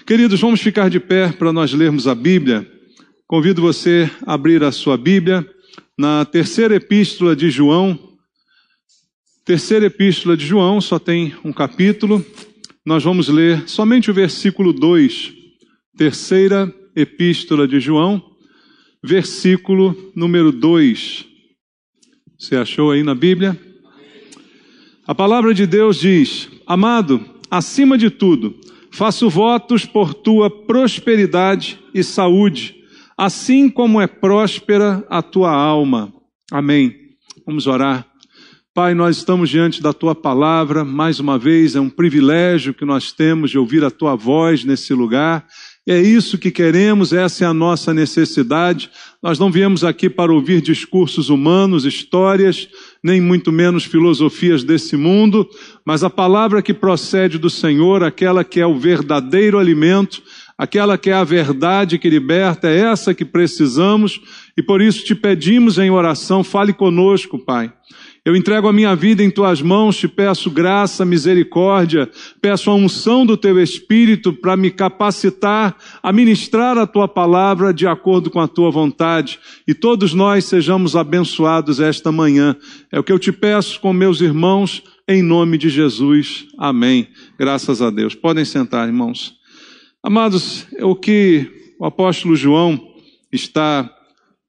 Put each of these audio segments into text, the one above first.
Queridos, vamos ficar de pé para nós lermos a Bíblia. Convido você a abrir a sua Bíblia na terceira epístola de João. Terceira epístola de João, só tem um capítulo. Nós vamos ler somente o versículo 2. Terceira epístola de João, versículo número 2. Você achou aí na Bíblia? A palavra de Deus diz: Amado, acima de tudo, faço votos por tua prosperidade e saúde, assim como é próspera a tua alma. Amém. Vamos orar. Pai, nós estamos diante da tua palavra, mais uma vez, é um privilégio que nós temos de ouvir a tua voz nesse lugar. É isso que queremos, essa é a nossa necessidade. Nós não viemos aqui para ouvir discursos humanos, histórias, nem muito menos filosofias desse mundo, mas a palavra que procede do Senhor, aquela que é o verdadeiro alimento, aquela que é a verdade que liberta, é essa que precisamos, e por isso te pedimos em oração, fale conosco, Pai. Eu entrego a minha vida em tuas mãos, te peço graça, misericórdia, peço a unção do teu Espírito para me capacitar a ministrar a tua palavra de acordo com a tua vontade. E todos nós sejamos abençoados esta manhã. É o que eu te peço com meus irmãos, em nome de Jesus. Amém. Graças a Deus. Podem sentar, irmãos. Amados, o que o apóstolo João está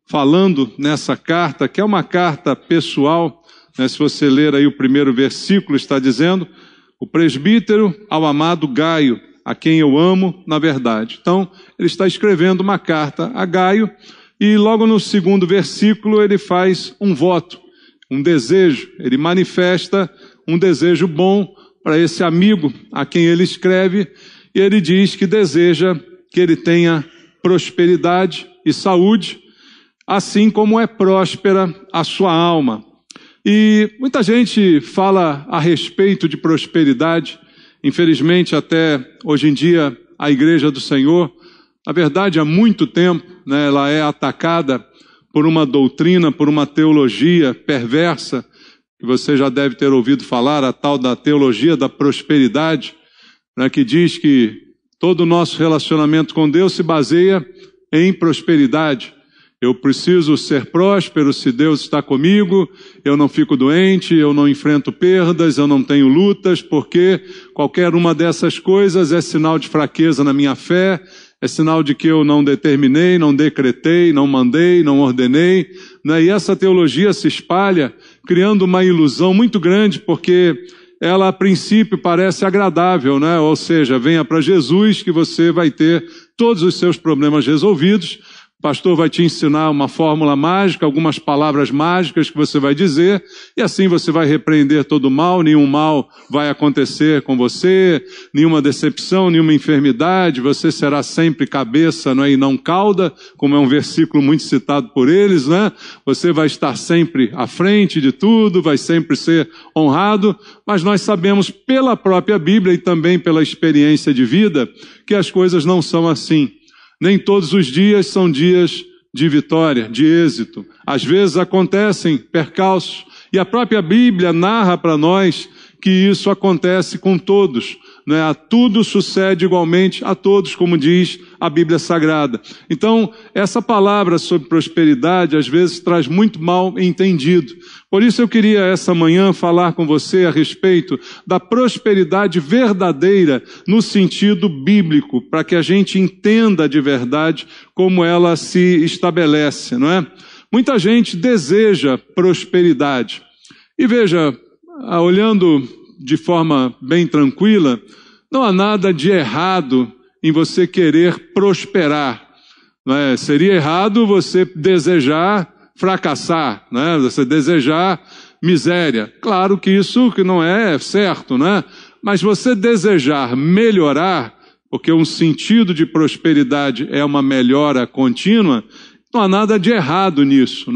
falando nessa carta, que é uma carta pessoal, se você ler aí o primeiro versículo, está dizendo: o presbítero ao amado Gaio, a quem eu amo na verdade. Então, ele está escrevendo uma carta a Gaio, e logo no segundo versículo ele faz um voto, um desejo. Ele manifesta um desejo bom para esse amigo a quem ele escreve, e ele diz que deseja que ele tenha prosperidade e saúde, assim como é próspera a sua alma. E muita gente fala a respeito de prosperidade. Infelizmente, até hoje em dia, a Igreja do Senhor, na verdade, há muito tempo, ela é atacada por uma doutrina, por uma teologia perversa, que você já deve ter ouvido falar, a tal da teologia da prosperidade, que diz que todo o nosso relacionamento com Deus se baseia em prosperidade. Eu preciso ser próspero se Deus está comigo, eu não fico doente, eu não enfrento perdas, eu não tenho lutas, porque qualquer uma dessas coisas é sinal de fraqueza na minha fé, é sinal de que eu não determinei, não decretei, não mandei, não ordenei. E essa teologia se espalha, criando uma ilusão muito grande, porque ela a princípio parece agradável, ou seja, venha para Jesus que você vai ter todos os seus problemas resolvidos. O pastor vai te ensinar uma fórmula mágica, algumas palavras mágicas que você vai dizer, e assim você vai repreender todo o mal, nenhum mal vai acontecer com você, nenhuma decepção, nenhuma enfermidade, você será sempre cabeça, e não cauda, como é um versículo muito citado por eles, Você vai estar sempre à frente de tudo, vai sempre ser honrado, mas nós sabemos pela própria Bíblia e também pela experiência de vida que as coisas não são assim. Nem todos os dias são dias de vitória, de êxito. Às vezes acontecem percalços, e a própria Bíblia narra para nós que isso acontece com todos. Tudo sucede igualmente a todos, como diz a Bíblia Sagrada. Então, essa palavra sobre prosperidade, às vezes, traz muito mal entendido. Por isso eu queria essa manhã falar com você a respeito da prosperidade verdadeira no sentido bíblico, para que a gente entenda de verdade como ela se estabelece, Muita gente deseja prosperidade. E veja, olhando de forma bem tranquila, não há nada de errado em você querer prosperar. Seria errado você desejar fracassar, você desejar miséria. Claro que isso que não é certo, Mas você desejar melhorar, porque um sentido de prosperidade é uma melhora contínua, não há nada de errado nisso,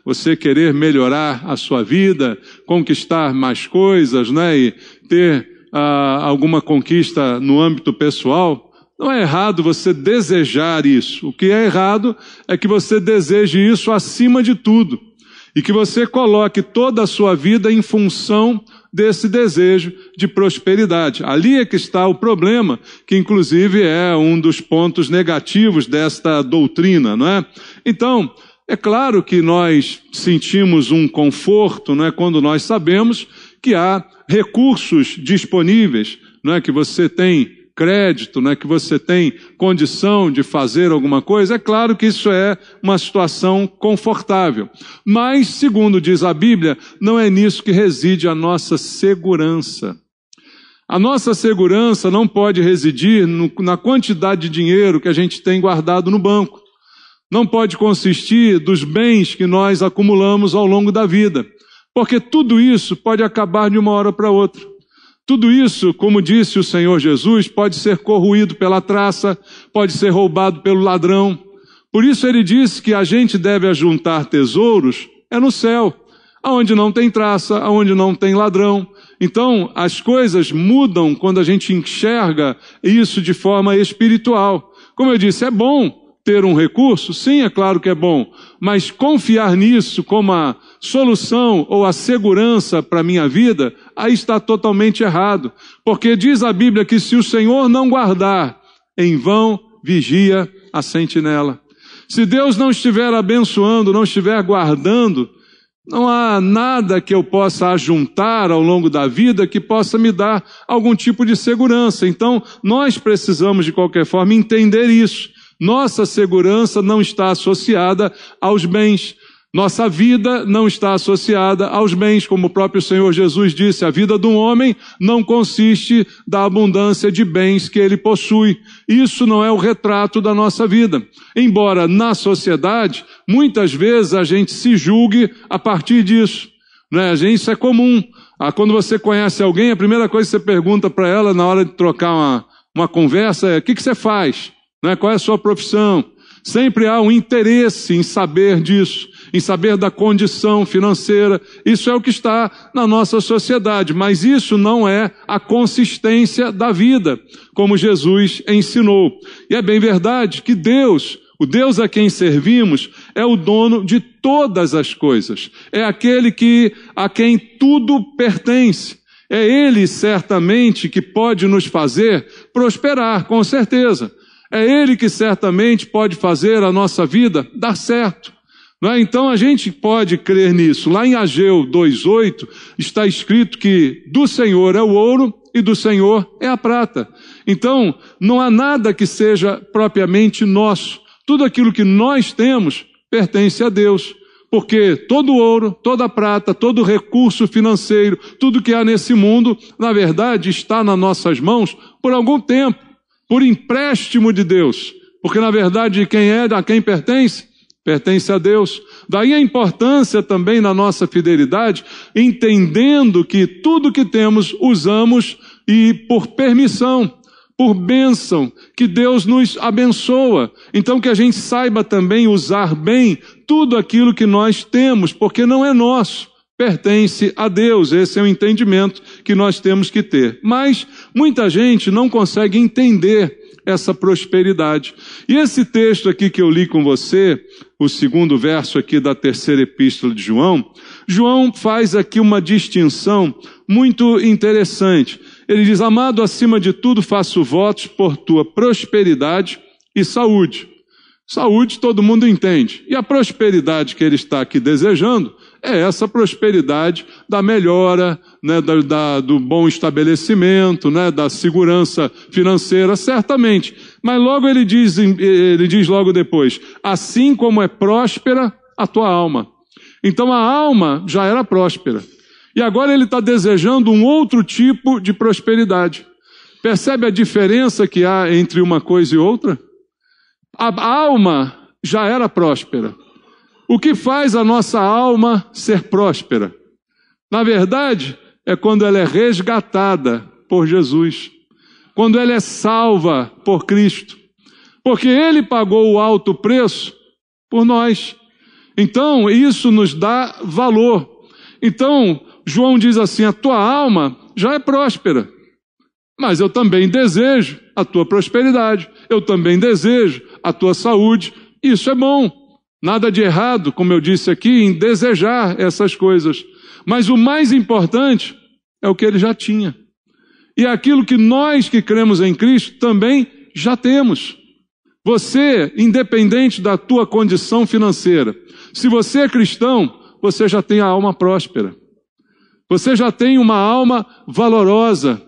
Você querer melhorar a sua vida, conquistar mais coisas, e ter alguma conquista no âmbito pessoal, não é errado você desejar isso. O que é errado é que você deseje isso acima de tudo e que você coloque toda a sua vida em função desse desejo de prosperidade. Ali é que está o problema, que inclusive é um dos pontos negativos desta doutrina, não é? Então, é claro que nós sentimos um conforto, não é, quando nós sabemos que há recursos disponíveis, não é, que você tem crédito, não é, que você tem condição de fazer alguma coisa. É claro que isso é uma situação confortável. Mas, segundo diz a Bíblia, não é nisso que reside a nossa segurança. A nossa segurança não pode residir na quantidade de dinheiro que a gente tem guardado no banco. Não pode consistir dos bens que nós acumulamos ao longo da vida. Porque tudo isso pode acabar de uma hora para outra. Tudo isso, como disse o Senhor Jesus, pode ser corroído pela traça, pode ser roubado pelo ladrão. Por isso ele disse que a gente deve ajuntar tesouros no céu, aonde não tem traça, aonde não tem ladrão. Então, as coisas mudam quando a gente enxerga isso de forma espiritual. Como eu disse, é bom ter um recurso? Sim, é claro que é bom, mas confiar nisso como a solução ou a segurança para a minha vida, aí está totalmente errado. Porque diz a Bíblia que se o Senhor não guardar, em vão vigia a sentinela. Se Deus não estiver abençoando, não estiver guardando, não há nada que eu possa ajuntar ao longo da vida que possa me dar algum tipo de segurança. Então, nós precisamos de qualquer forma entender isso. Nossa segurança não está associada aos bens. Nossa vida não está associada aos bens, como o próprio Senhor Jesus disse, a vida de um homem não consiste da abundância de bens que ele possui. Isso não é o retrato da nossa vida. Embora na sociedade, muitas vezes a gente se julgue a partir disso, né? Isso é comum. Quando você conhece alguém, a primeira coisa que você pergunta para ela na hora de trocar uma conversa é: o que você faz? Qual é a sua profissão? Sempre há um interesse em saber disso, em saber da condição financeira. Isso é o que está na nossa sociedade, mas isso não é a consistência da vida, como Jesus ensinou. E é bem verdade que Deus, o Deus a quem servimos, é o dono de todas as coisas. É aquele a quem tudo pertence. É Ele, certamente, que pode nos fazer prosperar, com certeza. É Ele que certamente pode fazer a nossa vida dar certo. Não é? Então a gente pode crer nisso. Lá em Ageu 2:8 está escrito que do Senhor é o ouro e do Senhor é a prata. Então não há nada que seja propriamente nosso. Tudo aquilo que nós temos pertence a Deus. Porque todo ouro, toda prata, todo recurso financeiro, tudo que há nesse mundo, na verdade está nas nossas mãos por algum tempo. Por empréstimo de Deus, porque na verdade a quem pertence? Pertence a Deus. Daí a importância também na nossa fidelidade, entendendo que tudo que temos usamos e por permissão, por bênção, que Deus nos abençoa. Então que a gente saiba também usar bem tudo aquilo que nós temos, porque não é nosso. Pertence a Deus. Esse é o entendimento que nós temos que ter. Mas muita gente não consegue entender essa prosperidade. E esse texto aqui que eu li com você, o 2º verso aqui da 3ª epístola de João, João faz aqui uma distinção muito interessante. Ele diz: amado, acima de tudo faço votos por tua prosperidade e saúde. Saúde todo mundo entende. E a prosperidade que ele está aqui desejando é essa prosperidade da melhora, né, do bom estabelecimento, né, da segurança financeira, certamente. Mas logo ele diz logo depois: assim como é próspera a tua alma. Então a alma já era próspera. E agora ele está desejando um outro tipo de prosperidade. Percebe a diferença que há entre uma coisa e outra? A alma já era próspera. O que faz a nossa alma ser próspera? Na verdade, é quando ela é resgatada por Jesus. Quando ela é salva por Cristo. Porque Ele pagou o alto preço por nós. Então, isso nos dá valor. Então, João diz assim: a tua alma já é próspera. Mas eu também desejo a tua prosperidade. Eu também desejo a tua saúde. Isso é bom. Nada de errado, como eu disse aqui, em desejar essas coisas. Mas o mais importante é o que ele já tinha. E aquilo que nós que cremos em Cristo também já temos. Você, independente da tua condição financeira, se você é cristão, você já tem a alma próspera. Você já tem uma alma valorosa,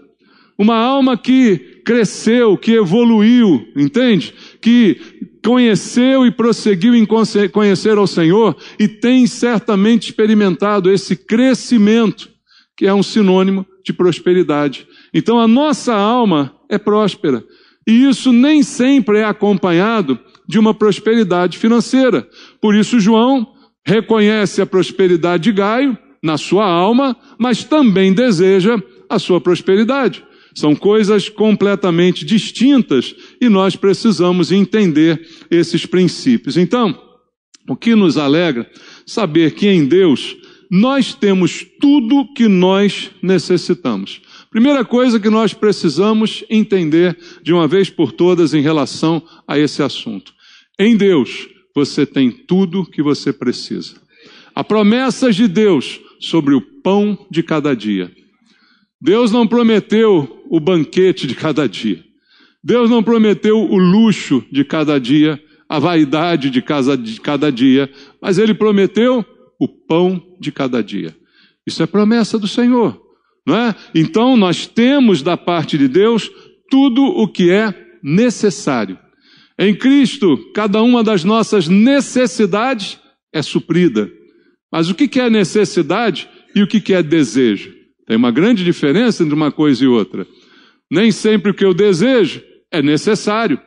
uma alma que cresceu, que evoluiu, entende? Que conheceu e prosseguiu em conhecer ao Senhor e tem certamente experimentado esse crescimento, que é um sinônimo de prosperidade. Então a nossa alma é próspera. E isso nem sempre é acompanhado de uma prosperidade financeira. Por isso João reconhece a prosperidade de Gaio na sua alma, mas também deseja a sua prosperidade. São coisas completamente distintas e nós precisamos entender esses princípios. Então, o que nos alegra saber que em Deus nós temos tudo que nós necessitamos. Primeira coisa que nós precisamos entender de uma vez por todas em relação a esse assunto. Em Deus, você tem tudo que você precisa. Há promessas de Deus sobre o pão de cada dia. Deus não prometeu o banquete de cada dia. Deus não prometeu o luxo de cada dia, a vaidade de cada dia, mas Ele prometeu o pão de cada dia. Isso é promessa do Senhor, não é? Então nós temos da parte de Deus tudo o que é necessário. Em Cristo, cada uma das nossas necessidades é suprida. Mas o que é necessidade e o que é desejo? Tem uma grande diferença entre uma coisa e outra. Nem sempre o que eu desejo é necessário,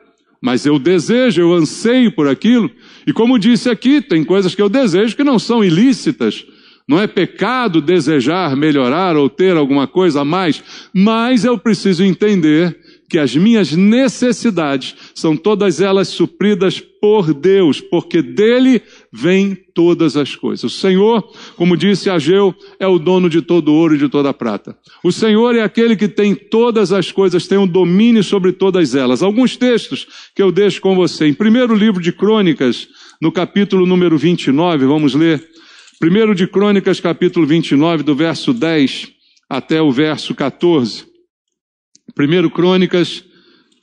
mas eu desejo, eu anseio por aquilo. E como disse aqui, tem coisas que eu desejo que não são ilícitas. Não é pecado desejar melhorar ou ter alguma coisa a mais, mas eu preciso entender que as minhas necessidades são todas elas supridas por Deus, porque dele vêm todas as coisas. O Senhor, como disse Ageu, é o dono de todo ouro e de toda prata. O Senhor é aquele que tem todas as coisas, tem um domínio sobre todas elas. Alguns textos que eu deixo com você. Em primeiro livro de Crônicas, no capítulo número 29, vamos ler. Primeiro de Crônicas, capítulo 29, do verso 10 até o verso 14. Primeiro Crônicas,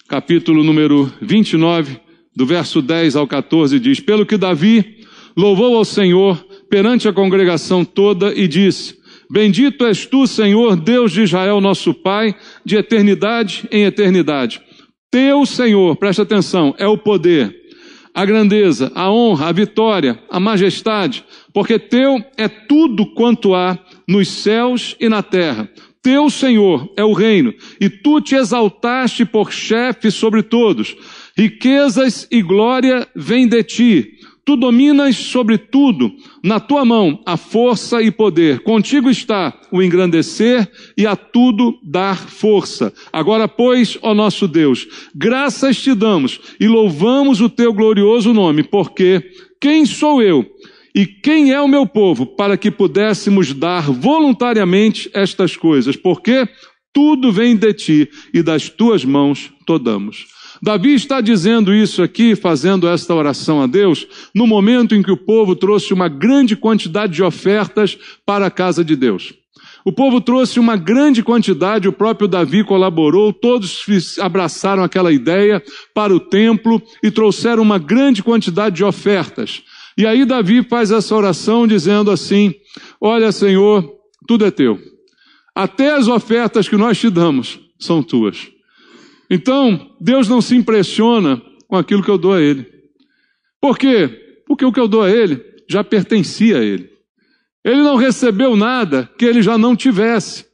capítulo número 29, do verso 10 ao 14, diz: Pelo que Davi louvou ao Senhor perante a congregação toda e disse: Bendito és tu, Senhor, Deus de Israel, nosso Pai, de eternidade em eternidade. Teu, Senhor, presta atenção, é o poder, a grandeza, a honra, a vitória, a majestade, porque teu é tudo quanto há nos céus e na terra. Teu, Senhor, é o reino, e tu te exaltaste por chefe sobre todos. Riquezas e glória vêm de ti. Tu dominas sobre tudo. Na tua mão há força e poder. Contigo está o engrandecer e a tudo dar força. Agora, pois, ó nosso Deus, graças te damos e louvamos o teu glorioso nome, porque quem sou eu e quem é o meu povo para que pudéssemos dar voluntariamente estas coisas? Porque tudo vem de ti e das tuas mãos tomamos. Davi está dizendo isso aqui, fazendo esta oração a Deus, no momento em que o povo trouxe uma grande quantidade de ofertas para a casa de Deus. O povo trouxe uma grande quantidade, o próprio Davi colaborou, todos abraçaram aquela ideia para o templo e trouxeram uma grande quantidade de ofertas. E aí Davi faz essa oração dizendo assim: olha, Senhor, tudo é teu. Até as ofertas que nós te damos são tuas. Então, Deus não se impressiona com aquilo que eu dou a Ele. Por quê? Porque o que eu dou a Ele já pertencia a Ele. Ele não recebeu nada que Ele já não tivesse.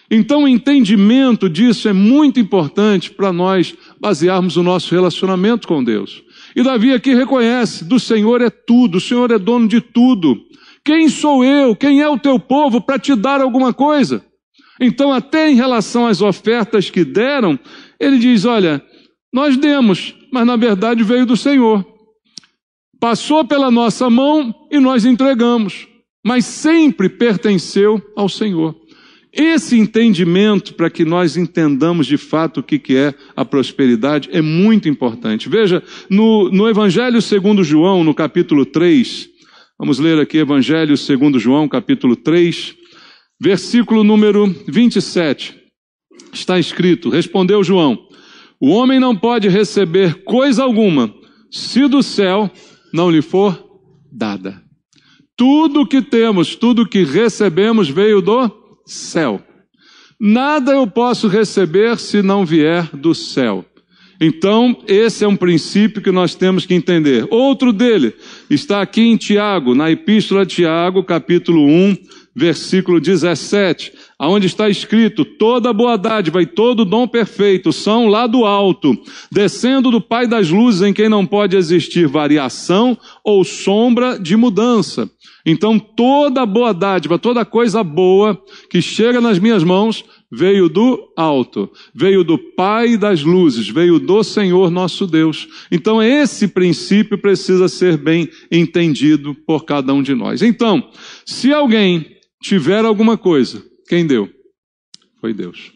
Então, o entendimento disso é muito importante para nós basearmos o nosso relacionamento com Deus. E Davi aqui reconhece: do Senhor é tudo, o Senhor é dono de tudo. Quem sou eu, quem é o teu povo para te dar alguma coisa? Então, até em relação às ofertas que deram, ele diz: olha, nós demos, mas na verdade veio do Senhor. Passou pela nossa mão e nós entregamos, mas sempre pertenceu ao Senhor. Esse entendimento, para que nós entendamos de fato o que é a prosperidade, é muito importante. Veja, no Evangelho segundo João, no capítulo 3, vamos ler aqui Evangelho segundo João, capítulo 3, versículo número 27, está escrito: respondeu João: o homem não pode receber coisa alguma, se do céu não lhe for dada. Tudo que temos, tudo que recebemos veio do céu. Nada eu posso receber se não vier do céu. Então, esse é um princípio que nós temos que entender. Outro dele está aqui em Tiago, na Epístola de Tiago, capítulo 1, versículo 17, onde está escrito: toda boa dádiva e todo dom perfeito são lá do alto, descendo do Pai das luzes, em quem não pode existir variação ou sombra de mudança. Então, toda boa dádiva, toda coisa boa que chega nas minhas mãos, veio do alto, veio do Pai das luzes, veio do Senhor nosso Deus. Então, esse princípio precisa ser bem entendido por cada um de nós. Então, se alguém tiver alguma coisa, quem deu? Foi Deus.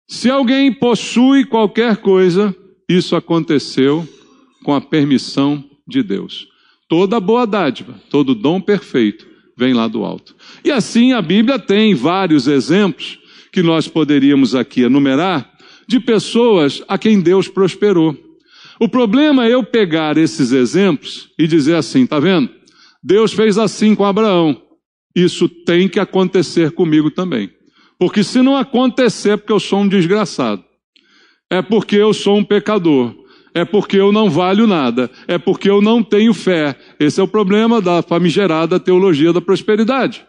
Se alguém possui qualquer coisa, isso aconteceu com a permissão de Deus. Toda boa dádiva, todo dom perfeito vem lá do alto. E assim a Bíblia tem vários exemplos que nós poderíamos aqui enumerar de pessoas a quem Deus prosperou. O problema é eu pegar esses exemplos e dizer assim: tá vendo? Deus fez assim com Abraão. Isso tem que acontecer comigo também. Porque se não acontecer, é porque eu sou um desgraçado. É porque eu sou um pecador. É porque eu não valho nada. É porque eu não tenho fé. Esse é o problema da famigerada teologia da prosperidade.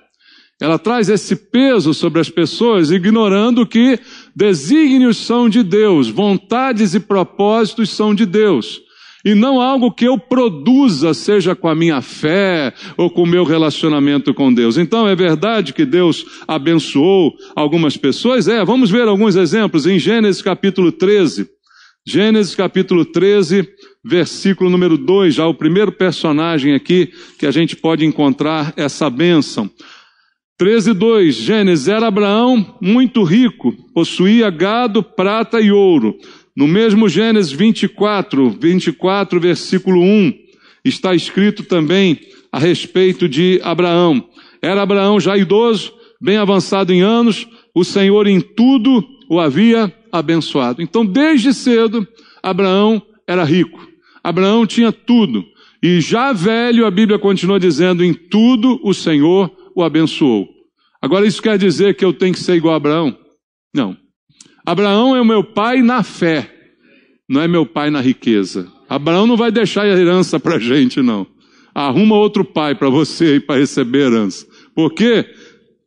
Ela traz esse peso sobre as pessoas, ignorando que desígnios são de Deus, vontades e propósitos são de Deus. E não algo que eu produza, seja com a minha fé ou com o meu relacionamento com Deus. Então, é verdade que Deus abençoou algumas pessoas? Vamos ver alguns exemplos em Gênesis capítulo 13. Gênesis capítulo 13, versículo número 2, já o primeiro personagem aqui que a gente pode encontrar essa bênção. 13:2, Gênesis: era Abraão muito rico, possuía gado, prata e ouro. No mesmo Gênesis 24, versículo 1, está escrito também a respeito de Abraão. Era Abraão já idoso, bem avançado em anos, o Senhor em tudo o havia abençoado. Então, desde cedo, Abraão era rico. Abraão tinha tudo. E já velho, a Bíblia continua dizendo: em tudo o Senhor o abençoou. Agora, isso quer dizer que eu tenho que ser igual a Abraão? Não. Abraão é o meu pai na fé, não é meu pai na riqueza. Abraão não vai deixar a herança para a gente, não. Arruma outro pai para você aí para receber herança. Por quê?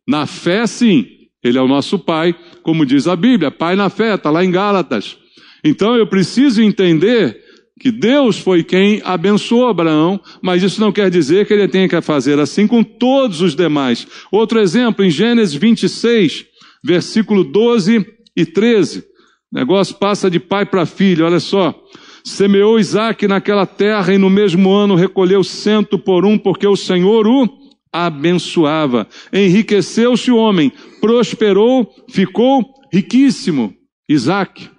Na fé, sim. Ele é o nosso pai, como diz a Bíblia, pai na fé, está lá em Gálatas. Então eu preciso entender que Deus foi quem abençoou Abraão, mas isso não quer dizer que ele tenha que fazer assim com todos os demais. Outro exemplo, em Gênesis 26, versículo 12 e 13. O negócio passa de pai para filho, olha só. Semeou Isaque naquela terra e no mesmo ano recolheu 100 por 1, porque o Senhor o abençoava. Enriqueceu-se o homem, prosperou, ficou riquíssimo. Isaque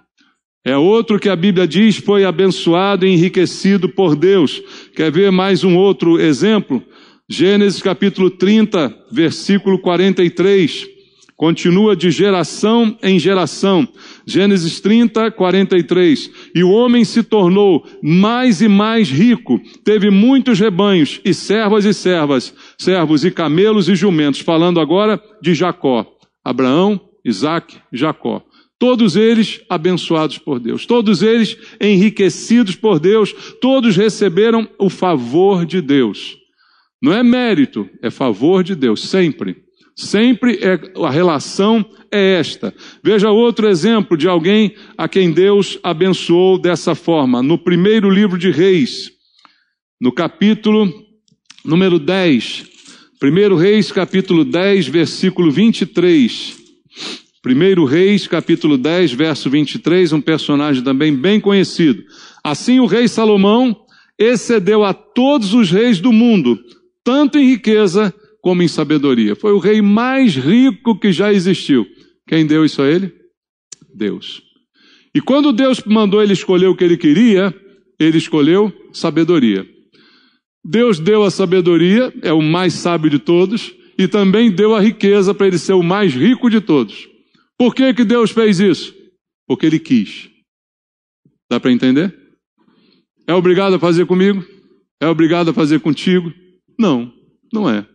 é outro que a Bíblia diz foi abençoado e enriquecido por Deus. Quer ver mais um outro exemplo? Gênesis capítulo 30, versículo 43. Continua de geração em geração. Gênesis 30, 43. E o homem se tornou mais e mais rico, teve muitos rebanhos, e servas e servas, servos e camelos e jumentos. Falando agora de Jacó. Abraão, Isaque, Jacó. Todos eles abençoados por Deus. Todos eles enriquecidos por Deus. Todos receberam o favor de Deus. Não é mérito, é favor de Deus, sempre. Sempre a relação é esta. Veja outro exemplo de alguém a quem Deus abençoou dessa forma. No primeiro livro de Reis, no capítulo número 10. 1 Reis, capítulo 10, versículo 23. 1 Reis, capítulo 10, verso 23, um personagem também bem conhecido. Assim o rei Salomão excedeu a todos os reis do mundo, tanto em riqueza como em sabedoria. Foi o rei mais rico que já existiu. Quem deu isso a ele? Deus. E quando Deus mandou ele escolher o que ele queria, ele escolheu sabedoria. Deus deu a sabedoria, é o mais sábio de todos, e também deu a riqueza para ele ser o mais rico de todos. Por que que Deus fez isso? Porque ele quis. Dá para entender? É obrigado a fazer comigo? É obrigado a fazer contigo? Não, não é.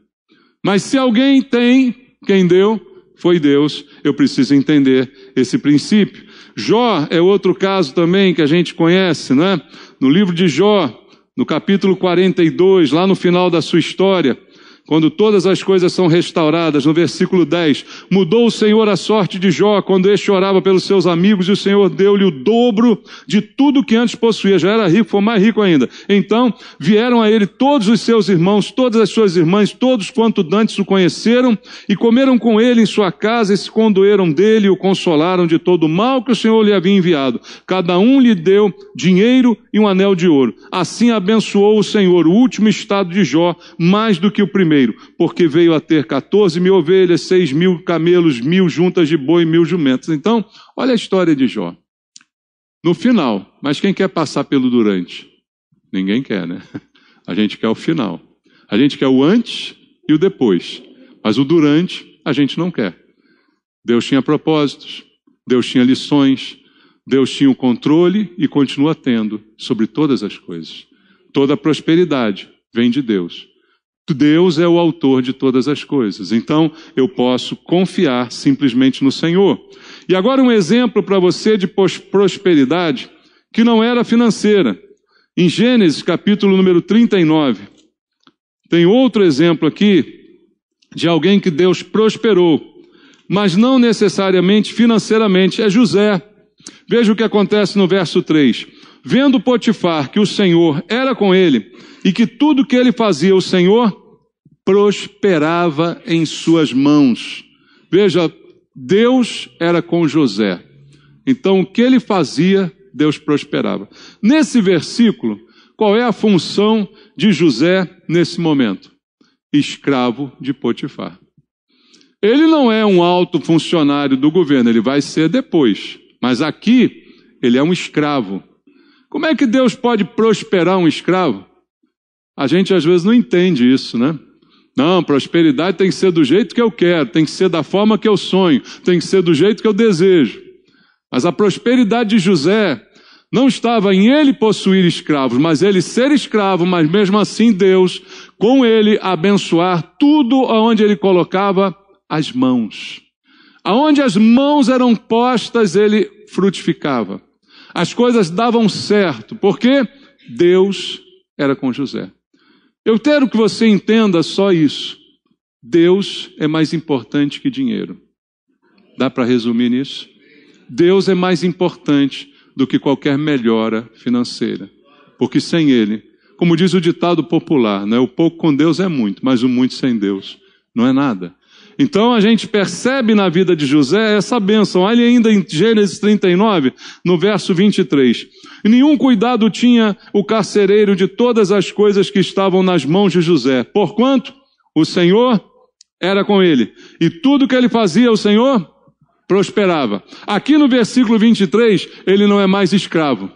Mas se alguém tem, quem deu foi Deus. Eu preciso entender esse princípio. Jó é outro caso também que a gente conhece, não é? No livro de Jó, no capítulo 42, lá no final da sua história, quando todas as coisas são restauradas, no versículo 10, mudou o Senhor a sorte de Jó, quando este orava pelos seus amigos, e o Senhor deu-lhe o dobro de tudo que antes possuía. Já era rico, foi mais rico ainda. Então, vieram a ele todos os seus irmãos, todas as suas irmãs, todos quanto dantes o conheceram, e comeram com ele em sua casa, e se condoeram dele, e o consolaram de todo o mal que o Senhor lhe havia enviado. Cada um lhe deu dinheiro e um anel de ouro. Assim abençoou o Senhor o último estado de Jó, mais do que o primeiro, porque veio a ter 14.000 ovelhas, 6.000 camelos, 1.000 juntas de boi e 1.000 jumentos. Então, olha a história de Jó. No final, mas quem quer passar pelo durante? Ninguém quer, né? A gente quer o final. A gente quer o antes e o depois. Mas o durante, a gente não quer. Deus tinha propósitos, Deus tinha lições, Deus tinha o controle e continua tendo sobre todas as coisas. Toda a prosperidade vem de Deus. Deus é o autor de todas as coisas. Então, eu posso confiar simplesmente no Senhor. E agora um exemplo para você de prosperidade que não era financeira. Em Gênesis, capítulo número 39, tem outro exemplo aqui de alguém que Deus prosperou, mas não necessariamente financeiramente. É José. Veja o que acontece no verso 3. Vendo Potifar que o Senhor era com ele e que tudo que ele fazia, o Senhor prosperava em suas mãos. Veja, Deus era com José. Então, o que ele fazia, Deus prosperava. Nesse versículo, qual é a função de José nesse momento? Escravo de Potifar. Ele não é um alto funcionário do governo, ele vai ser depois. Mas aqui, ele é um escravo. Como é que Deus pode prosperar um escravo? A gente às vezes não entende isso, né? Não, prosperidade tem que ser do jeito que eu quero, tem que ser da forma que eu sonho, tem que ser do jeito que eu desejo. Mas a prosperidade de José não estava em ele possuir escravos, mas ele ser escravo, mas mesmo assim Deus, com ele, abençoar tudo aonde ele colocava as mãos. Aonde as mãos eram postas, ele frutificava. As coisas davam certo, porque Deus era com José. Eu quero que você entenda só isso. Deus é mais importante que dinheiro. Dá para resumir nisso? Deus é mais importante do que qualquer melhora financeira. Porque sem Ele, como diz o ditado popular, né, o pouco com Deus é muito, mas o muito sem Deus não é nada. Então a gente percebe na vida de José essa bênção. Olha ainda em Gênesis 39, no verso 23. Nenhum cuidado tinha o carcereiro de todas as coisas que estavam nas mãos de José, porquanto o Senhor era com ele. E tudo que ele fazia, o Senhor prosperava. Aqui no versículo 23, ele não é mais escravo.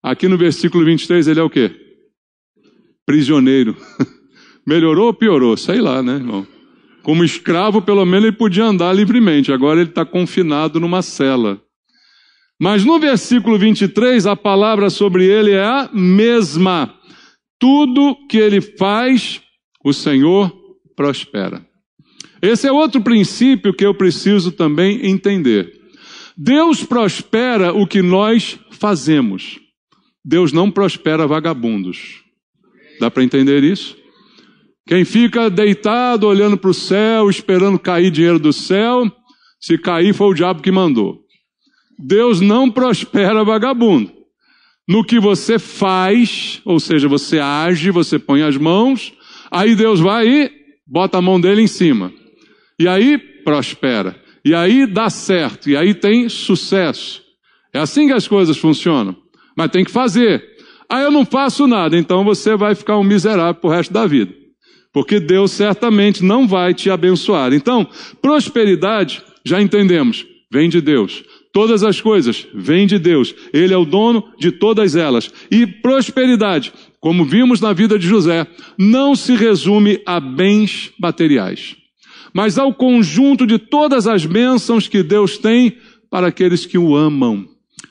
Aqui no versículo 23, ele é o quê? Prisioneiro. Melhorou ou piorou? Sei lá, né, irmão? Como escravo, pelo menos ele podia andar livremente. Agora ele está confinado numa cela. Mas no versículo 23, a palavra sobre ele é a mesma. Tudo que ele faz, o Senhor prospera. Esse é outro princípio que eu preciso também entender. Deus prospera o que nós fazemos. Deus não prospera vagabundos. Dá para entender isso? Quem fica deitado, olhando para o céu, esperando cair dinheiro do céu, se cair foi o diabo que mandou. Deus não prospera vagabundo. No que você faz, ou seja, você age, você põe as mãos, aí Deus vai e bota a mão dele em cima. E aí prospera. E aí dá certo. E aí tem sucesso. É assim que as coisas funcionam. Mas tem que fazer. Aí eu não faço nada, então você vai ficar um miserável pro resto da vida. Porque Deus certamente não vai te abençoar. Então, prosperidade, já entendemos, vem de Deus. Todas as coisas vêm de Deus. Ele é o dono de todas elas. E prosperidade, como vimos na vida de José, não se resume a bens materiais, mas ao conjunto de todas as bênçãos que Deus tem para aqueles que o amam.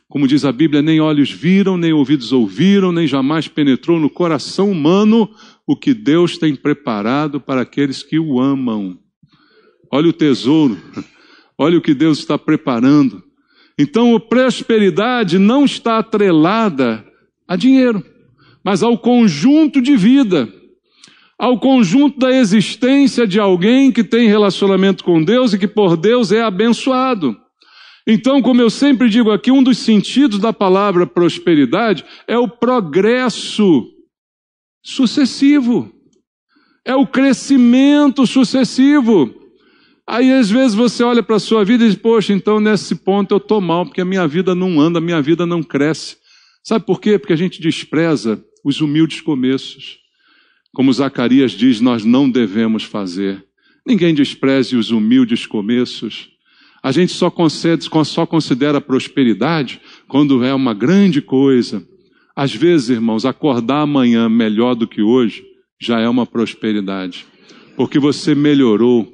Como diz a Bíblia, nem olhos viram, nem ouvidos ouviram, nem jamais penetrou no coração humano o que Deus tem preparado para aqueles que o amam. Olha o tesouro, olha o que Deus está preparando. Então, a prosperidade não está atrelada a dinheiro, mas ao conjunto de vida, ao conjunto da existência de alguém que tem relacionamento com Deus e que por Deus é abençoado. Então, como eu sempre digo aqui, um dos sentidos da palavra prosperidade é o progresso sucessivo, é o crescimento sucessivo. Aí, às vezes, você olha para a sua vida e diz, poxa, então nesse ponto eu estou mal, porque a minha vida não anda, a minha vida não cresce. Sabe por quê? Porque a gente despreza os humildes começos. Como Zacarias diz, nós não devemos fazer. Ninguém despreze os humildes começos. A gente só considera a prosperidade quando é uma grande coisa. Às vezes, irmãos, acordar amanhã melhor do que hoje já é uma prosperidade, porque você melhorou.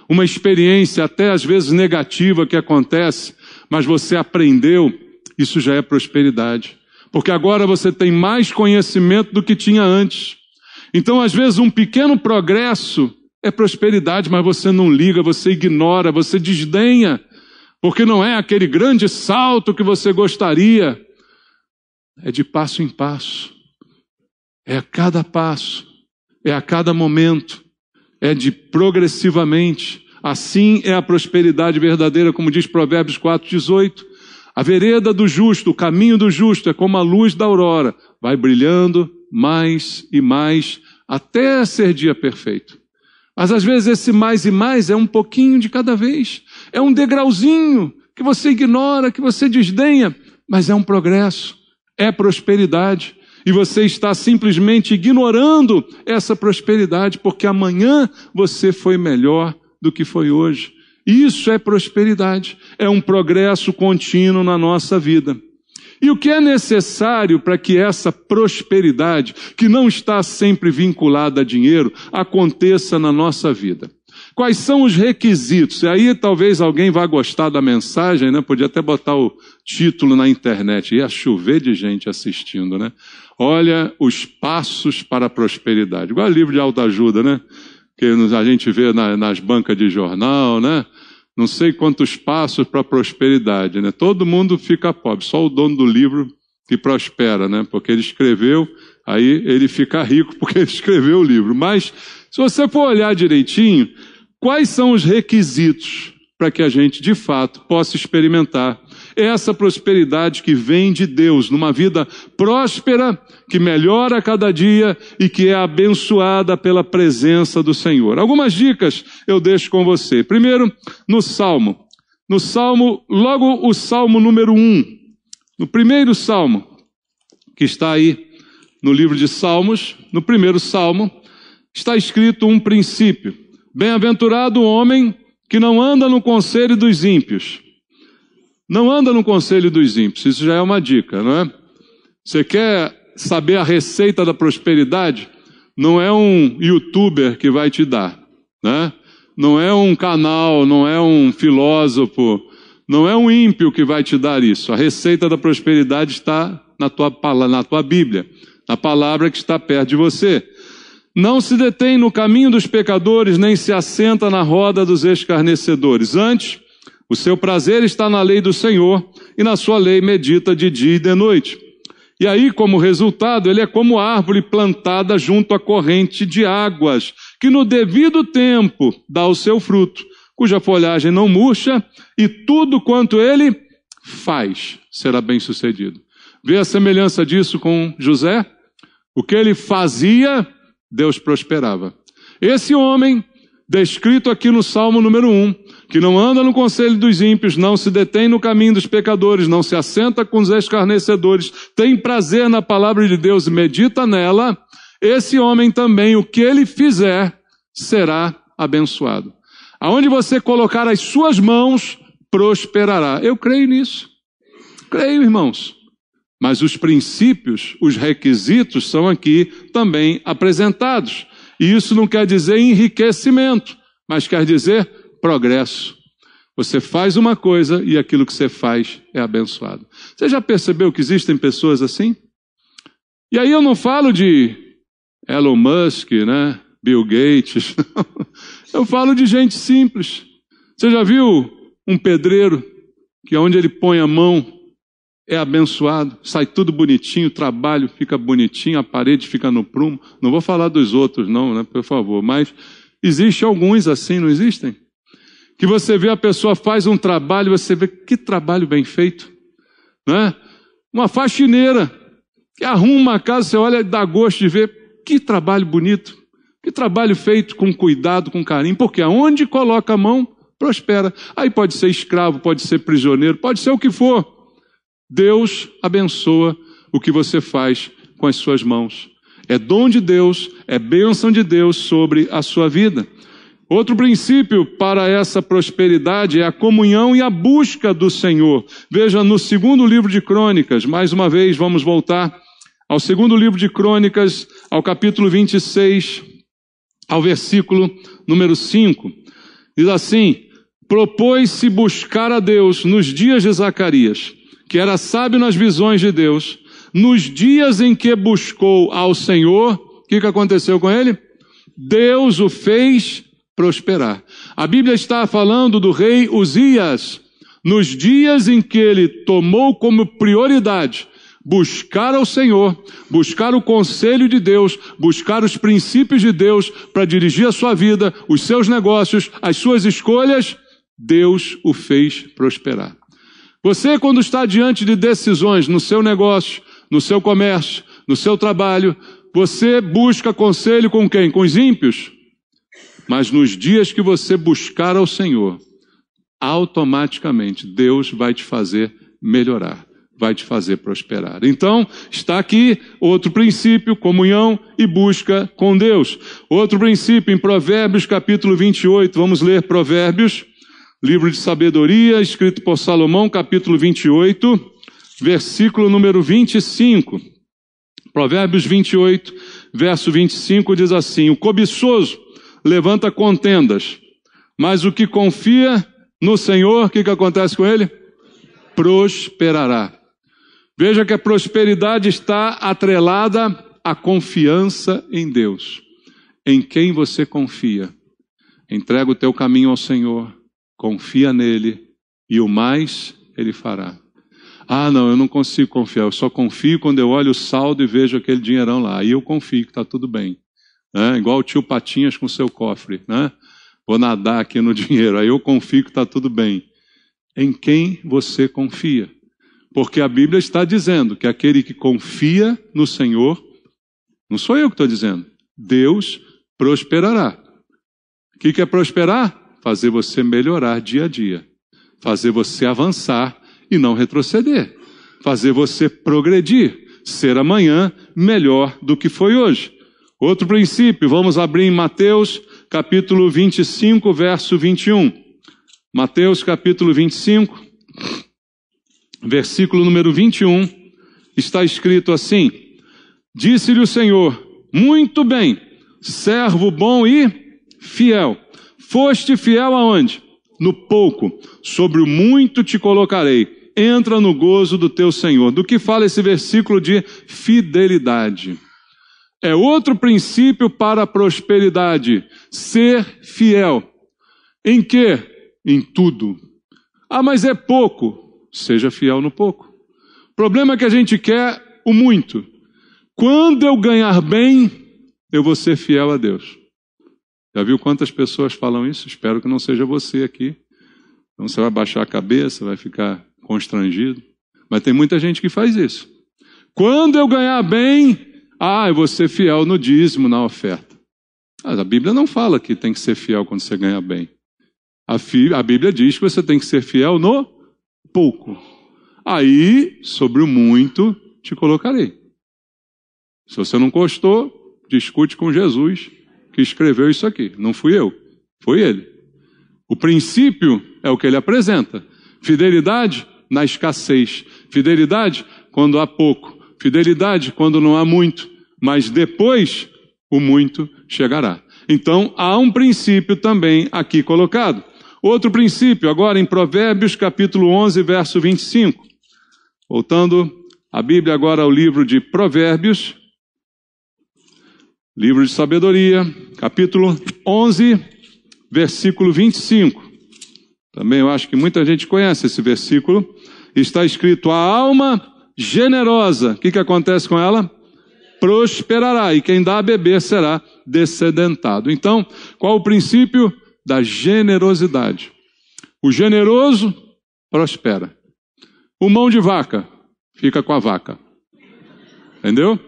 Uma experiência até às vezes negativa que acontece, mas você aprendeu, isso já é prosperidade. Porque agora você tem mais conhecimento do que tinha antes. Então, às vezes, um pequeno progresso é prosperidade, mas você não liga, você ignora, você desdenha, porque não é aquele grande salto que você gostaria. É de passo em passo, é a cada passo, é a cada momento, é de progressivamente. Assim é a prosperidade verdadeira, como diz Provérbios 4:18. A vereda do justo, o caminho do justo é como a luz da aurora, vai brilhando mais e mais até ser dia perfeito. Mas às vezes esse mais e mais é um pouquinho de cada vez. É um degrauzinho que você ignora, que você desdenha, mas é um progresso, é prosperidade. E você está simplesmente ignorando essa prosperidade, porque amanhã você foi melhor do que foi hoje. Isso é prosperidade, é um progresso contínuo na nossa vida. E o que é necessário para que essa prosperidade, que não está sempre vinculada a dinheiro, aconteça na nossa vida? Quais são os requisitos? E aí talvez alguém vá gostar da mensagem, né? Podia até botar o título na internet, ia chover de gente assistindo, né? Olha os passos para a prosperidade. Igual livro de autoajuda, né? Que a gente vê nas bancas de jornal, né? Não sei quantos passos para a prosperidade, né? Todo mundo fica pobre, só o dono do livro que prospera, né? Porque ele escreveu, aí ele fica rico porque ele escreveu o livro. Mas, se você for olhar direitinho, quais são os requisitos para que a gente, de fato, possa experimentar essa prosperidade que vem de Deus, numa vida próspera, que melhora a cada dia e que é abençoada pela presença do Senhor? Algumas dicas eu deixo com você. Primeiro, no Salmo, logo o Salmo número 1, no primeiro Salmo, que está aí no livro de Salmos, no primeiro Salmo, está escrito um princípio. Bem-aventurado o homem que não anda no conselho dos ímpios. Não anda no conselho dos ímpios, isso já é uma dica, não é? Você quer saber a receita da prosperidade? Não é um youtuber que vai te dar, né? Não é um canal, não é um filósofo, não é um ímpio que vai te dar isso. A receita da prosperidade está na tua Bíblia, na palavra que está perto de você. Não se detém no caminho dos pecadores, nem se assenta na roda dos escarnecedores. Antes, o seu prazer está na lei do Senhor, e na sua lei medita de dia e de noite. E aí, como resultado, ele é como árvore plantada junto à corrente de águas, que no devido tempo dá o seu fruto, cuja folhagem não murcha, e tudo quanto ele faz será bem sucedido. Vê a semelhança disso com José? O que ele fazia, Deus prosperava. Esse homem, descrito aqui no Salmo número 1, que não anda no conselho dos ímpios, não se detém no caminho dos pecadores, não se assenta com os escarnecedores, tem prazer na palavra de Deus e medita nela, esse homem também, o que ele fizer, será abençoado. Aonde você colocar as suas mãos, prosperará. Eu creio nisso. Creio, irmãos. Mas os princípios, os requisitos são aqui também apresentados. E isso não quer dizer enriquecimento, mas quer dizer progresso. Você faz uma coisa e aquilo que você faz é abençoado. Você já percebeu que existem pessoas assim? E aí eu não falo de Elon Musk, né? Bill Gates. Eu falo de gente simples. Você já viu um pedreiro que onde ele põe a mão é abençoado, sai tudo bonitinho, o trabalho fica bonitinho, a parede fica no prumo. Não vou falar dos outros não, né, por favor, mas existem alguns assim, não existem? Que você vê a pessoa faz um trabalho, você vê que trabalho bem feito, né? Uma faxineira que arruma uma casa, você olha e dá gosto de ver, que trabalho bonito, que trabalho feito com cuidado, com carinho, porque aonde coloca a mão, prospera. Aí pode ser escravo, pode ser prisioneiro, pode ser o que for. Deus abençoa o que você faz com as suas mãos. É dom de Deus, é bênção de Deus sobre a sua vida. Outro princípio para essa prosperidade é a comunhão e a busca do Senhor. Veja no segundo livro de Crônicas, mais uma vez vamos voltar ao segundo livro de Crônicas, ao capítulo 26, ao versículo número 5. Diz assim: propôs-se buscar a Deus nos dias de Zacarias, que era sábio nas visões de Deus. Nos dias em que buscou ao Senhor, o que aconteceu com ele? Deus o fez prosperar. A Bíblia está falando do rei Uzias. Nos dias em que ele tomou como prioridade buscar ao Senhor, buscar o conselho de Deus, buscar os princípios de Deus para dirigir a sua vida, os seus negócios, as suas escolhas, Deus o fez prosperar. Você, quando está diante de decisões no seu negócio, no seu comércio, no seu trabalho, você busca conselho com quem? Com os ímpios? Mas nos dias que você buscar ao Senhor, automaticamente Deus vai te fazer melhorar, vai te fazer prosperar. Então, está aqui outro princípio, comunhão e busca com Deus. Outro princípio em Provérbios capítulo 28, vamos ler Provérbios, livro de sabedoria, escrito por Salomão, capítulo 28, versículo número 25. Provérbios 28, verso 25 diz assim: o cobiçoso levanta contendas, mas o que confia no Senhor, o que acontece com ele? Prosperará. Veja que a prosperidade está atrelada à confiança em Deus. Em quem você confia? Entrega o teu caminho ao Senhor, confia nele e o mais ele fará. Ah, não, eu não consigo confiar, eu só confio quando eu olho o saldo e vejo aquele dinheirão lá. Aí eu confio que está tudo bem. Igual o tio Patinhas com seu cofre, né? Vou nadar aqui no dinheiro, aí eu confio que está tudo bem. Em quem você confia? Porque a Bíblia está dizendo que aquele que confia no Senhor, não sou eu que estou dizendo, Deus prosperará. O que é prosperar? Fazer você melhorar dia a dia, fazer você avançar e não retroceder, fazer você progredir, ser amanhã melhor do que foi hoje. Outro princípio, vamos abrir em Mateus capítulo 25, verso 21. Mateus capítulo 25, versículo número 21, está escrito assim: disse-lhe o Senhor, muito bem, servo bom e fiel. Foste fiel aonde? No pouco. Sobre o muito te colocarei. Entra no gozo do teu Senhor. Do que fala esse versículo de fidelidade? É outro princípio para a prosperidade. Ser fiel. Em quê? Em tudo. Ah, mas é pouco. Seja fiel no pouco. O problema é que a gente quer o muito. Quando eu ganhar bem, eu vou ser fiel a Deus. Já viu quantas pessoas falam isso? Espero que não seja você aqui. Então você vai baixar a cabeça, vai ficar constrangido. Mas tem muita gente que faz isso. Quando eu ganhar bem, eu vou ser fiel no dízimo, na oferta. Mas a Bíblia não fala que tem que ser fiel quando você ganha bem. A Bíblia diz que você tem que ser fiel no pouco. Aí, sobre o muito, te colocarei. Se você não gostou, discute com Jesus, que escreveu isso aqui. Não fui eu, foi ele. O princípio é o que ele apresenta. Fidelidade na escassez. Fidelidade quando há pouco, fidelidade quando não há muito, mas depois o muito chegará. Então, há um princípio também aqui colocado. Outro princípio, agora em Provérbios, capítulo 11, verso 25. Voltando a Bíblia agora ao livro de Provérbios, livro de sabedoria, capítulo 11, versículo 25. Também eu acho que muita gente conhece esse versículo. Está escrito: a alma generosa, o que acontece com ela? Prosperará, e quem dá a beber será descedentado. Então, qual o princípio? Da generosidade. O generoso prospera. O mão de vaca fica com a vaca. Entendeu?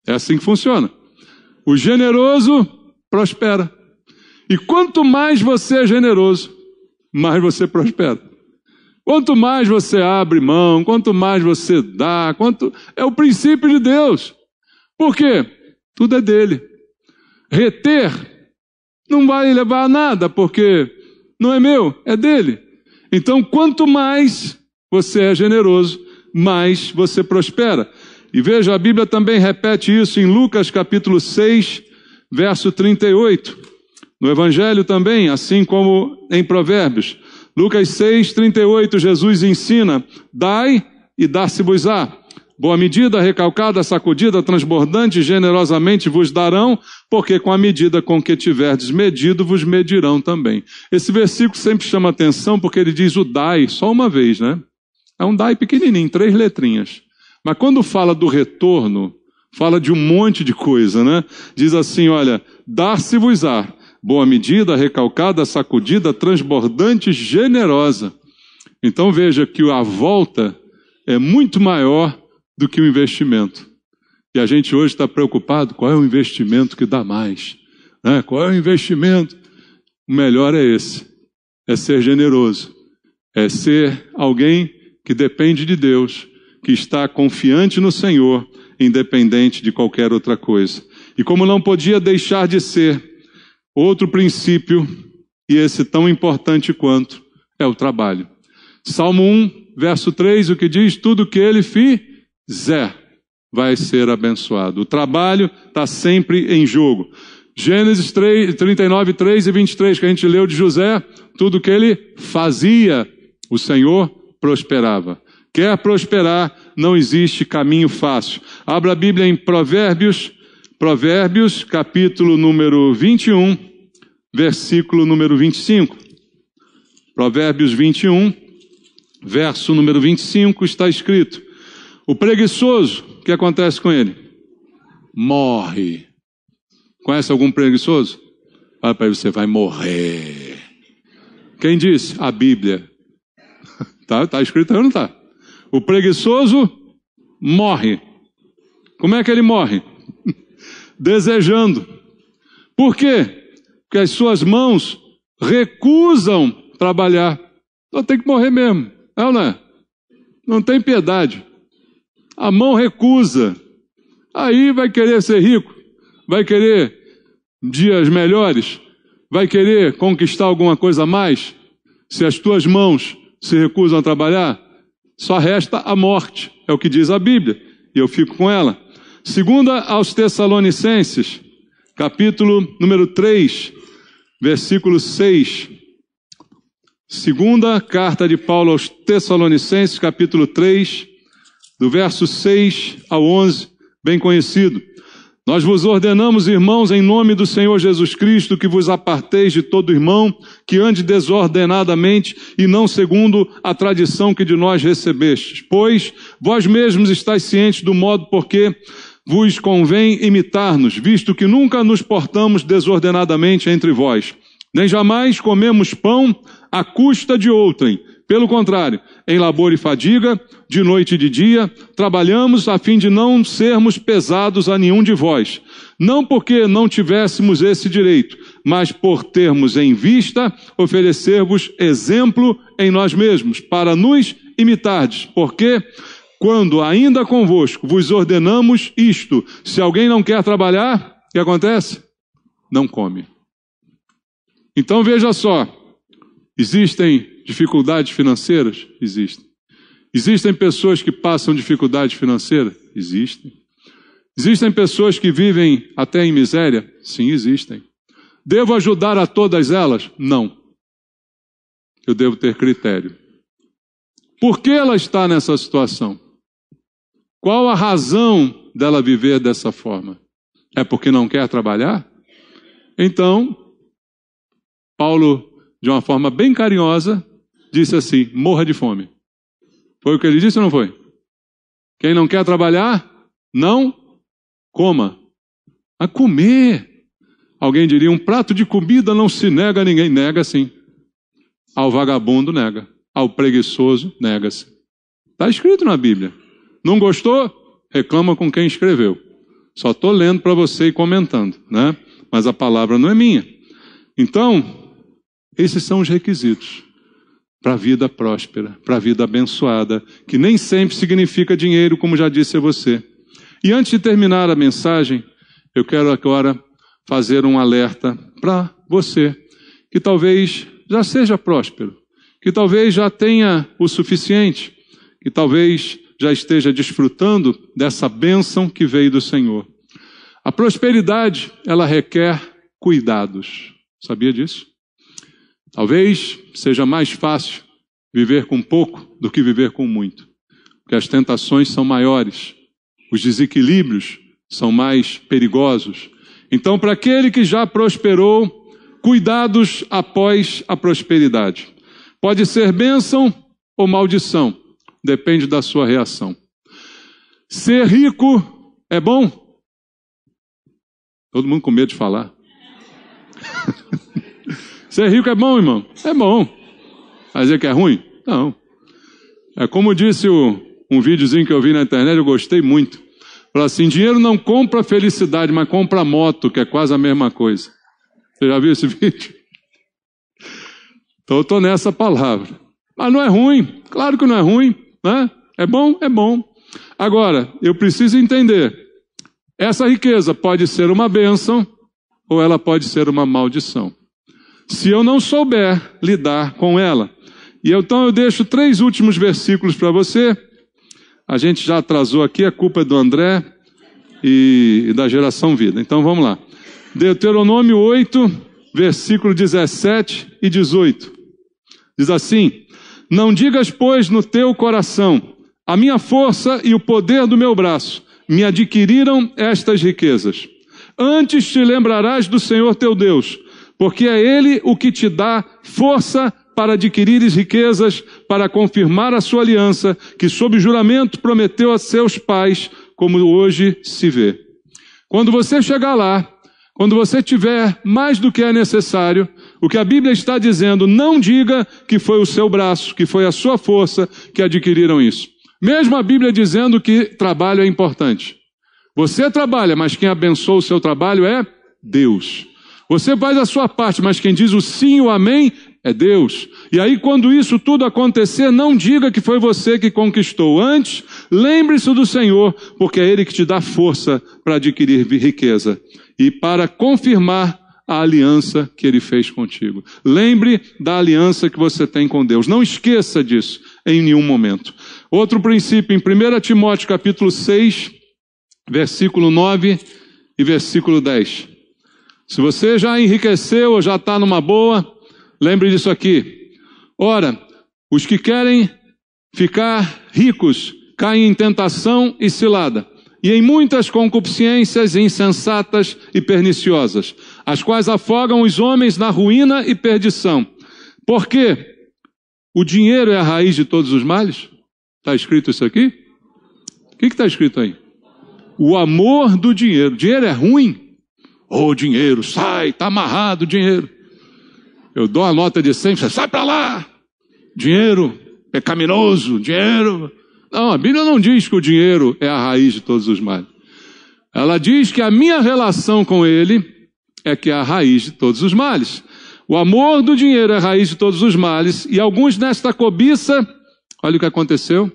É assim que funciona. O generoso prospera. E quanto mais você é generoso, mais você prospera. Quanto mais você abre mão, quanto mais você dá, é o princípio de Deus. Por quê? Tudo é dele. Reter não vai levar a nada, porque não é meu, é dele. Então, quanto mais você é generoso, mais você prospera. E veja, a Bíblia também repete isso em Lucas capítulo 6, verso 38. No Evangelho também, assim como em Provérbios. Lucas 6, 38, Jesus ensina: dai e dar-se-vos-á. Boa medida, recalcada, sacudida, transbordante, generosamente vos darão, porque com a medida com que tiverdes medido, vos medirão também. Esse versículo sempre chama atenção porque ele diz o dai só uma vez, né? É um dai pequenininho, 3 letrinhas. Mas quando fala do retorno, fala de um monte de coisa, né? Diz assim, olha, dar-se-vos-á. Boa medida, recalcada, sacudida, transbordante, generosa. Então veja que a volta é muito maior do que o investimento. E a gente hoje está preocupado, qual é o investimento que dá mais? Né? Qual é o investimento? O melhor é esse, é ser generoso, é ser alguém que depende de Deus, que está confiante no Senhor, independente de qualquer outra coisa. E como não podia deixar de ser, outro princípio, e esse tão importante quanto, é o trabalho. Salmo 1, verso 3, o que diz? Tudo que ele fizer vai ser abençoado. O trabalho está sempre em jogo. Gênesis 39, 3 e 23, que a gente leu de José, tudo que ele fazia, o Senhor prosperava. Quer prosperar, não existe caminho fácil. Abra a Bíblia em Provérbios, capítulo número 21, versículo número 25. Provérbios 21, verso número 25, está escrito: o preguiçoso, o que acontece com ele? Morre. Conhece algum preguiçoso? Fala para ele, você vai morrer. Quem disse? A Bíblia. Tá escrito aí ou não está? O preguiçoso morre. Como é que ele morre? Desejando. Por quê? Porque as suas mãos recusam trabalhar. Então tem que morrer mesmo. É ou não é? Não tem piedade. A mão recusa. Aí vai querer ser rico, vai querer dias melhores, vai querer conquistar alguma coisa a mais. Se as tuas mãos se recusam a trabalhar, só resta a morte, é o que diz a Bíblia, e eu fico com ela. Segunda aos Tessalonicenses, capítulo número 3, versículo 6. Segunda carta de Paulo aos Tessalonicenses, capítulo 3, do verso 6 ao 11, bem conhecido. Nós vos ordenamos, irmãos, em nome do Senhor Jesus Cristo, que vos aparteis de todo irmão que ande desordenadamente e não segundo a tradição que de nós recebestes. Pois vós mesmos estáis cientes do modo por que vos convém imitar-nos, visto que nunca nos portamos desordenadamente entre vós. Nem jamais comemos pão à custa de outrem. Pelo contrário, em labor e fadiga, de noite e de dia, trabalhamos a fim de não sermos pesados a nenhum de vós. Não porque não tivéssemos esse direito, mas por termos em vista oferecer-vos exemplo em nós mesmos, para nos imitardes. Porque, quando ainda convosco vos ordenamos isto, se alguém não quer trabalhar, o que acontece? Não come. Então veja só, existem dificuldades financeiras? Existem. Existem pessoas que passam dificuldade financeira? Existem. Existem pessoas que vivem até em miséria? Sim, existem. Devo ajudar a todas elas? Não. Eu devo ter critério. Por que ela está nessa situação? Qual a razão dela viver dessa forma? É porque não quer trabalhar? Então, Paulo, de uma forma bem carinhosa, disse assim: morra de fome. Foi o que ele disse ou não foi? Quem não quer trabalhar, não coma. A comer. Alguém diria, um prato de comida não se nega a ninguém. Nega sim. Ao vagabundo, nega. Ao preguiçoso, nega-se. Está escrito na Bíblia. Não gostou? Reclama com quem escreveu. Só estou lendo para você e comentando, né? Mas a palavra não é minha. Então, esses são os requisitos para a vida próspera, para a vida abençoada, que nem sempre significa dinheiro, como já disse a você. E antes de terminar a mensagem, eu quero agora fazer um alerta para você, que talvez já seja próspero, que talvez já tenha o suficiente, que talvez já esteja desfrutando dessa bênção que veio do Senhor. A prosperidade, ela requer cuidados. Sabia disso? Talvez seja mais fácil viver com pouco do que viver com muito, porque as tentações são maiores, os desequilíbrios são mais perigosos. Então, para aquele que já prosperou, cuidados após a prosperidade. Pode ser bênção ou maldição, depende da sua reação. Ser rico é bom? Todo mundo com medo de falar. Ser rico é bom, irmão? É bom. Vai dizer que é ruim? Não. É como disse um videozinho que eu vi na internet, eu gostei muito. Falou assim, dinheiro não compra felicidade, mas compra moto, que é quase a mesma coisa. Você já viu esse vídeo? Então eu estou nessa palavra. Mas não é ruim, claro que não é ruim, né? É bom, é bom. Agora, eu preciso entender, essa riqueza pode ser uma bênção ou ela pode ser uma maldição. Se eu não souber lidar com ela. Então eu deixo 3 últimos versículos para você. A gente já atrasou aqui, a culpa é do André e da Geração Vida. Então vamos lá. Deuteronômio 8, versículo 17 e 18. Diz assim, não digas, pois, no teu coração, a minha força e o poder do meu braço me adquiriram estas riquezas. Antes te lembrarás do Senhor teu Deus, porque é Ele o que te dá força para adquirires riquezas, para confirmar a sua aliança, que sob juramento prometeu a seus pais, como hoje se vê. Quando você chegar lá, quando você tiver mais do que é necessário, o que a Bíblia está dizendo, não diga que foi o seu braço, que foi a sua força que adquiriram isso. Mesmo a Bíblia dizendo que trabalho é importante. Você trabalha, mas quem abençoa o seu trabalho é Deus. Você faz a sua parte, mas quem diz o sim e o amém é Deus. E aí, quando isso tudo acontecer, não diga que foi você que conquistou. Antes, lembre-se do Senhor, porque é Ele que te dá força para adquirir riqueza e para confirmar a aliança que Ele fez contigo. Lembre da aliança que você tem com Deus. Não esqueça disso em nenhum momento. Outro princípio, em 1 Timóteo capítulo 6, versículo 9 e versículo 10. Se você já enriqueceu ou já está numa boa, lembre disso aqui. Ora, os que querem ficar ricos caem em tentação e cilada, e em muitas concupiscências insensatas e perniciosas, as quais afogam os homens na ruína e perdição. Porque o dinheiro é a raiz de todos os males? Está escrito isso aqui? O que está escrito aí? O amor do dinheiro. Dinheiro é ruim? Ô, dinheiro, sai, está amarrado o dinheiro. Eu dou a nota de 100, você sai para lá. Dinheiro pecaminoso, dinheiro. Não, a Bíblia não diz que o dinheiro é a raiz de todos os males. Ela diz que a minha relação com ele é que é a raiz de todos os males. O amor do dinheiro é a raiz de todos os males, e alguns nesta cobiça, olha o que aconteceu,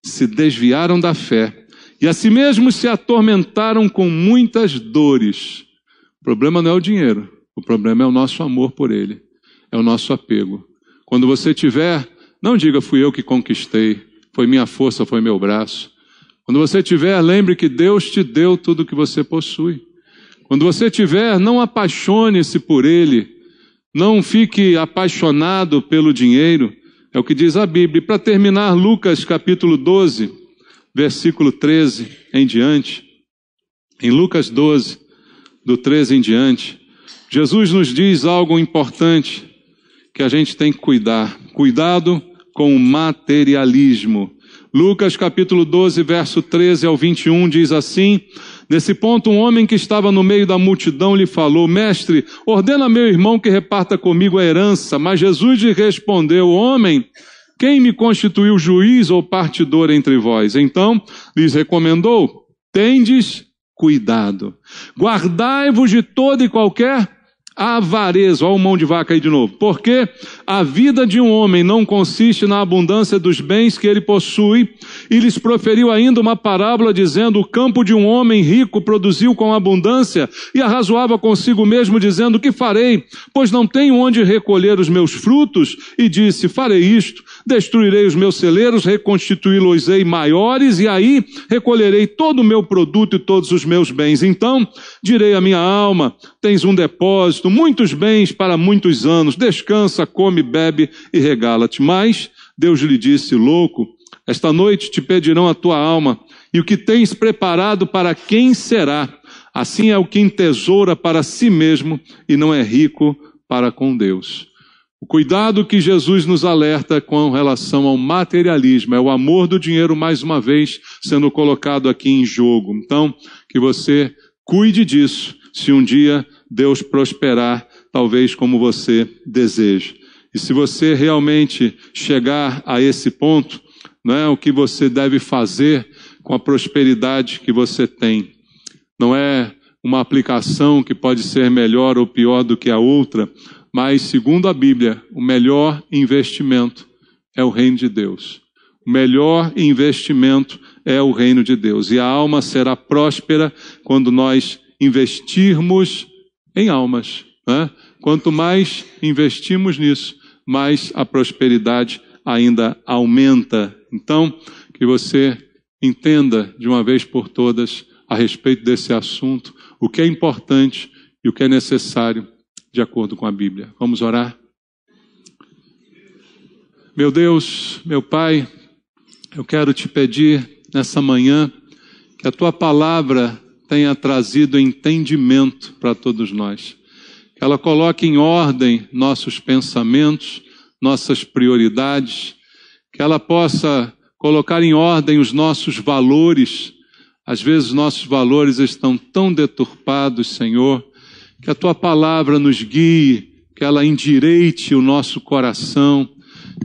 se desviaram da fé, e a si mesmos se atormentaram com muitas dores. O problema não é o dinheiro, o problema é o nosso amor por ele, é o nosso apego. Quando você tiver, não diga fui eu que conquistei, foi minha força, foi meu braço. Quando você tiver, lembre que Deus te deu tudo o que você possui. Quando você tiver, não apaixone-se por Ele. Não fique apaixonado pelo dinheiro. É o que diz a Bíblia. E para terminar, Lucas capítulo 12, versículo 13 em diante. Em Lucas 12, do 13 em diante, Jesus nos diz algo importante que a gente tem que cuidar. Cuidado com o materialismo. Lucas capítulo 12, verso 13 ao 21 diz assim: nesse ponto um homem que estava no meio da multidão lhe falou: mestre, ordena meu irmão que reparta comigo a herança. Mas Jesus lhe respondeu: homem, quem me constituiu juiz ou partidor entre vós? Então lhes recomendou: tendes cuidado, guardai-vos de toda e qualquer avareza. Olha o mão de vaca aí de novo. Porque a vida de um homem não consiste na abundância dos bens que ele possui. E lhes proferiu ainda uma parábola dizendo: o campo de um homem rico produziu com abundância, e arrazoava consigo mesmo dizendo: que farei? Pois não tenho onde recolher os meus frutos. E disse: farei isto, destruirei os meus celeiros, reconstituí-los-ei maiores, e aí recolherei todo o meu produto e todos os meus bens. Então direi à minha alma: tens um depósito, muitos bens para muitos anos, descansa, come, bebe e regala-te. Mas Deus lhe disse: louco, esta noite te pedirão a tua alma, e o que tens preparado para quem será? Assim é o que entesoura para si mesmo e não é rico para com Deus. O cuidado que Jesus nos alerta com relação ao materialismo é o amor do dinheiro, mais uma vez, sendo colocado aqui em jogo. Então, que você cuide disso, se um dia Deus prosperar, talvez como você deseja. E se você realmente chegar a esse ponto, não é o que você deve fazer com a prosperidade que você tem. Não é uma aplicação que pode ser melhor ou pior do que a outra, mas, segundo a Bíblia, o melhor investimento é o reino de Deus. O melhor investimento é o reino de Deus. E a alma será próspera quando nós investirmos em almas, né? Quanto mais investimos nisso, mais a prosperidade ainda aumenta. Então, que você entenda de uma vez por todas a respeito desse assunto, o que é importante e o que é necessário de acordo com a Bíblia. Vamos orar? Meu Deus, meu Pai, eu quero te pedir nessa manhã que a tua palavra tenha trazido entendimento para todos nós. Que ela coloque em ordem nossos pensamentos, nossas prioridades, que ela possa colocar em ordem os nossos valores. Às vezes nossos valores estão tão deturpados, Senhor, que a tua palavra nos guie, que ela endireite o nosso coração,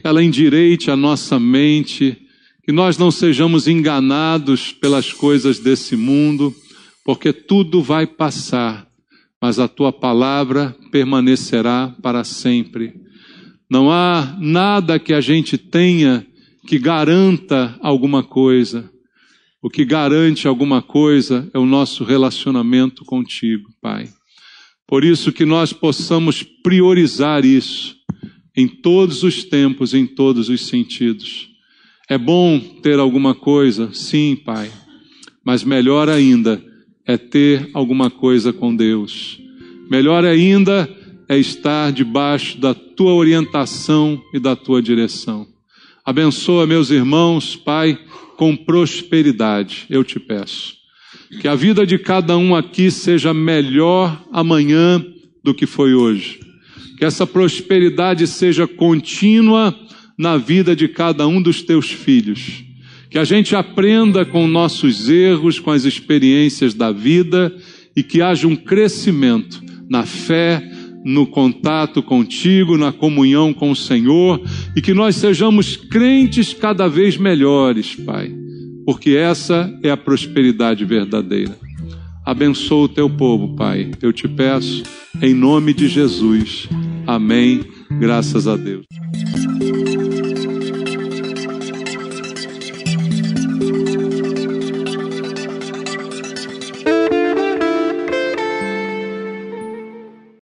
que ela endireite a nossa mente, que nós não sejamos enganados pelas coisas desse mundo, porque tudo vai passar, mas a tua palavra permanecerá para sempre. Não há nada que a gente tenha que garanta alguma coisa. O que garante alguma coisa é o nosso relacionamento contigo, Pai. Por isso que nós possamos priorizar isso em todos os tempos, em todos os sentidos. É bom ter alguma coisa, sim, Pai, mas melhor ainda é ter alguma coisa com Deus. Melhor ainda é estar debaixo da tua orientação e da tua direção. Abençoa meus irmãos, Pai, com prosperidade, eu te peço. Que a vida de cada um aqui seja melhor amanhã do que foi hoje. Que essa prosperidade seja contínua na vida de cada um dos teus filhos. Que a gente aprenda com nossos erros, com as experiências da vida e que haja um crescimento na fé, no contato contigo, na comunhão com o Senhor e que nós sejamos crentes cada vez melhores, Pai, porque essa é a prosperidade verdadeira. Abençoa o teu povo, Pai, eu te peço, em nome de Jesus. Amém. Graças a Deus.